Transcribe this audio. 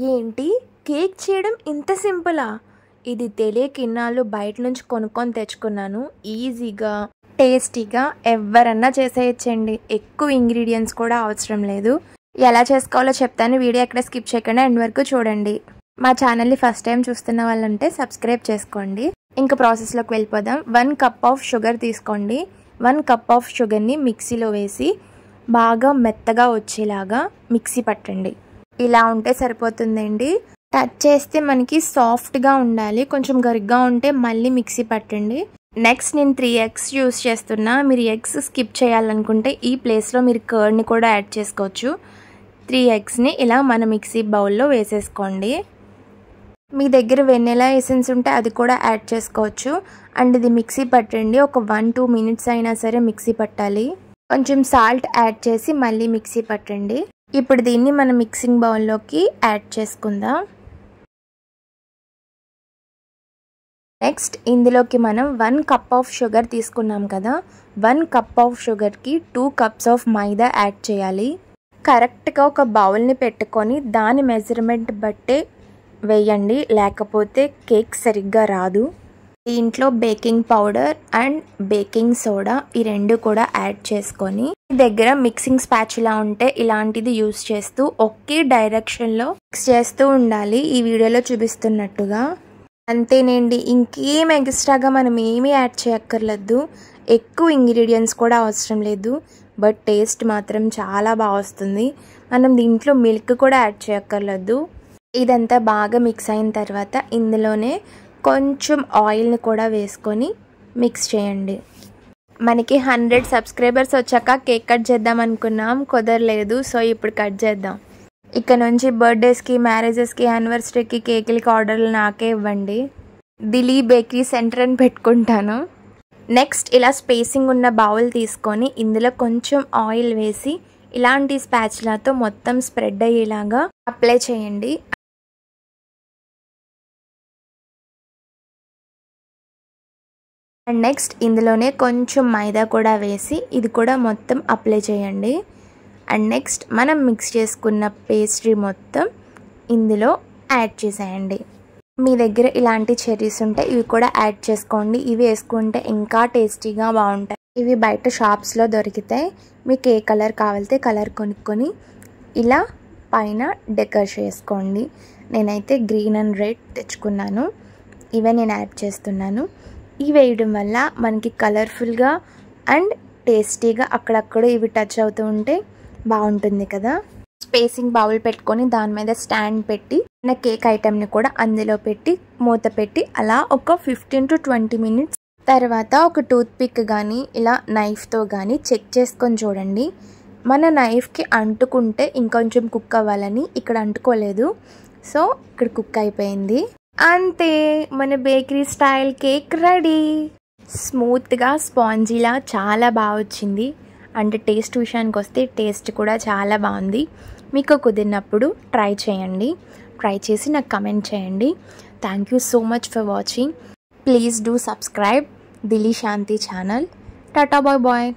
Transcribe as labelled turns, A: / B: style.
A: ఏంటి కేక్ చేయడం ఇంత సింపులా? ఇది తెలియక ఇన్నాళ్ళు బయట నుంచి కొనుక్కొని తెచ్చుకున్నాను. ఈజీగా టేస్టీగా ఎవరన్నా చేసేయచ్చండి. ఎక్కువ ఇంగ్రీడియంట్స్ కూడా అవసరం లేదు. ఎలా చేసుకోవాలో చెప్తాను. వీడియో ఎక్కడ స్కిప్ చేయకుండా ఎండ్ వరకు చూడండి. మా ఛానల్ని ఫస్ట్ టైం చూస్తున్న వాళ్ళంటే సబ్స్క్రైబ్ చేసుకోండి. ఇంకా ప్రాసెస్లోకి వెళ్ళిపోదాం. 1 కప్ ఆఫ్ షుగర్ తీసుకోండి. 1 కప్ ఆఫ్ షుగర్ని మిక్సీలో వేసి బాగా మెత్తగా వచ్చేలాగా మిక్సీ పట్టండి. ఇలా ఉంటే సరిపోతుందండి. టచ్ చేస్తే మనకి సాఫ్ట్గా ఉండాలి. కొంచెం గరిగ్గా ఉంటే మళ్ళీ మిక్సీ పట్టండి. నెక్స్ట్ నేను 3 ఎగ్స్ యూస్ చేస్తున్నా. మీరు ఎగ్స్ స్కిప్ చేయాలనుకుంటే ఈ ప్లేస్లో మీరు కర్డ్ని కూడా యాడ్ చేసుకోవచ్చు. 3 ఎగ్స్ని ఇలా మన మిక్సీ బౌల్లో వేసేసుకోండి. మీ దగ్గర వెనిలా ఎసెన్స్ ఉంటే అది కూడా యాడ్ చేసుకోవచ్చు. అండ్ ఇది మిక్సీ పట్టండి. ఒక 1-2 మినిట్స్ అయినా సరే మిక్సీ పట్టాలి. కొంచెం సాల్ట్ యాడ్ చేసి మళ్ళీ మిక్సీ పట్టండి. ఇప్పుడు దీన్ని మన మిక్సింగ్ బౌల్లోకి యాడ్ చేసుకుందాం. నెక్స్ట్ ఇందులోకి మనం 1 కప్ ఆఫ్ షుగర్ తీసుకున్నాం కదా. 1 కప్ ఆఫ్ షుగర్కి 2 కప్స్ ఆఫ్ మైదా యాడ్ చేయాలి. కరెక్ట్గా ఒక బౌల్ని పెట్టుకొని దాని మెజర్మెంట్ బట్టే వేయండి, లేకపోతే కేక్ సరిగ్గా రాదు. దీంట్లో baking powder and baking soda ఈ 2 కూడా యాడ్ చేసుకొని మీ దగ్గర మిక్సింగ్ స్పాచులా ఉంటే ఇలాంటిది యూస్ చేస్తూ ఒకే డైరెక్షన్లో మిక్స్ చేస్తూ ఉండాలి, ఈ వీడియోలో చూపిస్తున్నట్టుగా. అంతేనండి, ఇంకేం ఎక్స్ట్రాగా మనం ఏమీ యాడ్ చేయక్కర్లేదు. ఎక్కువ ఇంగ్రీడియంట్స్ కూడా అవసరం లేదు. బట్ టేస్ట్ మాత్రం చాలా బాగా వస్తుంది. మనం దీంట్లో మిల్క్ కూడా యాడ్ చేయక్కర్లేదు. ఇదంతా బాగా మిక్స్ అయిన తర్వాత ఇందులోనే కొంచెం ఆయిల్ని కూడా వేసుకొని మిక్స్ చేయండి. మనకి 100 సబ్స్క్రైబర్స్ వచ్చాక కేక్ కట్ చేద్దాం అనుకున్నాం, కుదరలేదు. సో ఇప్పుడు కట్ చేద్దాం. ఇక్కడ నుంచి బర్త్డేస్కి, మ్యారేజెస్కి, యానివర్సరీకి కేకులకి ఆర్డర్లు నాకే ఇవ్వండి. దిలీప్ బేకరీ సెంటర్ అని పెట్టుకుంటాను. నెక్స్ట్ ఇలా స్పేసింగ్ ఉన్న బౌల్ తీసుకొని ఇందులో కొంచెం ఆయిల్ వేసి ఇలాంటి స్పాచులాతో మొత్తం స్ప్రెడ్ అయ్యేలాగా అప్లై చేయండి. అండ్ నెక్స్ట్ ఇందులోనే కొంచెం మైదా కూడా వేసి ఇది కూడా మొత్తం అప్లై చేయండి. అండ్ నెక్స్ట్ మనం మిక్స్ చేసుకున్న పేస్ట్రీ మొత్తం ఇందులో యాడ్ చేసేయండి. మీ దగ్గర ఇలాంటి చెర్రీస్ ఉంటే ఇవి కూడా యాడ్ చేసుకోండి. ఇవి వేసుకుంటే ఇంకా టేస్టీగా బాగుంటాయి. ఇవి బయట షాప్స్లో దొరుకుతాయి. మీకు ఏ కలర్ కావాలితే కలర్ కొనుక్కొని ఇలా పైన డెకర్ చేసుకోండి. నేనైతే గ్రీన్ అండ్ రెడ్ తెచ్చుకున్నాను. ఇవే నేను యాడ్ చేస్తున్నాను. ఇవి వేయడం వల్ల మనకి కలర్ఫుల్గా అండ్ టేస్టీగా అక్కడక్కడ ఇవి టచ్ అవుతూ ఉంటే బాగుంటుంది కదా. స్పేసింగ్ బౌల్ పెట్టుకొని దాని మీద స్టాండ్ పెట్టి నా కేక్ ఐటెంని కూడా అందులో పెట్టి మూత పెట్టి అలా ఒక 15 to 20 మినిట్స్ తర్వాత ఒక టూత్ పిక్ కానీ ఇలా నైఫ్తో కానీ చెక్ చేసుకొని చూడండి. మన నైఫ్కి అంటుకుంటే ఇంకొంచెం కుక్ అవ్వాలని, ఇక్కడ అంటుకోలేదు. సో ఇక్కడ కుక్ అయిపోయింది. అంతే, మన బేకరీ స్టైల్ కేక్ రెడీ. స్మూత్గా స్పాంజీలా చాలా బాగా వచ్చింది. అంటే టేస్ట్ విషయానికి వస్తే టేస్ట్ కూడా చాలా బాగుంది. మీకు కుదిరినప్పుడు ట్రై చేయండి. ట్రై చేసి నాకు కమెంట్ చేయండి. Thank you so much for watching. Please do subscribe Dili Shanti channel. Tata bye bye.